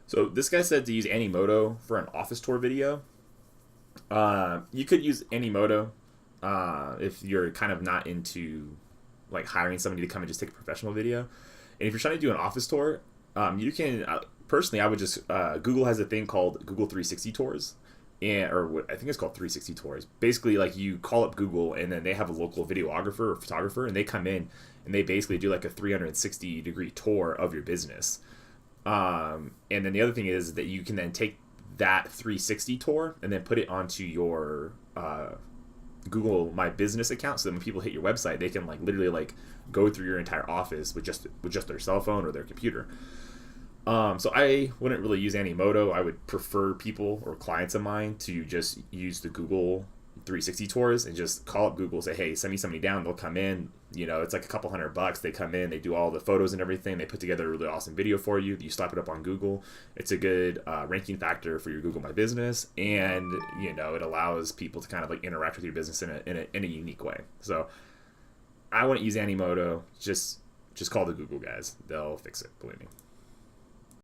So this guy said to use Animoto for an office tour video. You could use Animoto if you're kind of not into like hiring somebody to come and just take a professional video. And if you're trying to do an office tour, you can personally I would just Google has a thing called Google 360 tours. And, or what I think it's called 360 tours. Basically, like you call up Google, and then they have a local videographer or photographer, and they come in and they basically do like a 360-degree tour of your business. And then the other thing is that you can then take that 360 tour and then put it onto your Google My Business account, so that when people hit your website, they can like literally like go through your entire office with just their cell phone or their computer. So I wouldn't really use Animoto. I would prefer people or clients of mine to just use the Google 360 tours and just call up Google, say, hey, send me somebody down. They'll come in. You know, it's like a couple $100. They come in, they do all the photos and everything. They put together a really awesome video for you. You slap it up on Google. It's a good ranking factor for your Google My Business, and you know, it allows people to kind of like interact with your business in a unique way. So I wouldn't use Animoto. Just call the Google guys. They'll fix it. Believe me.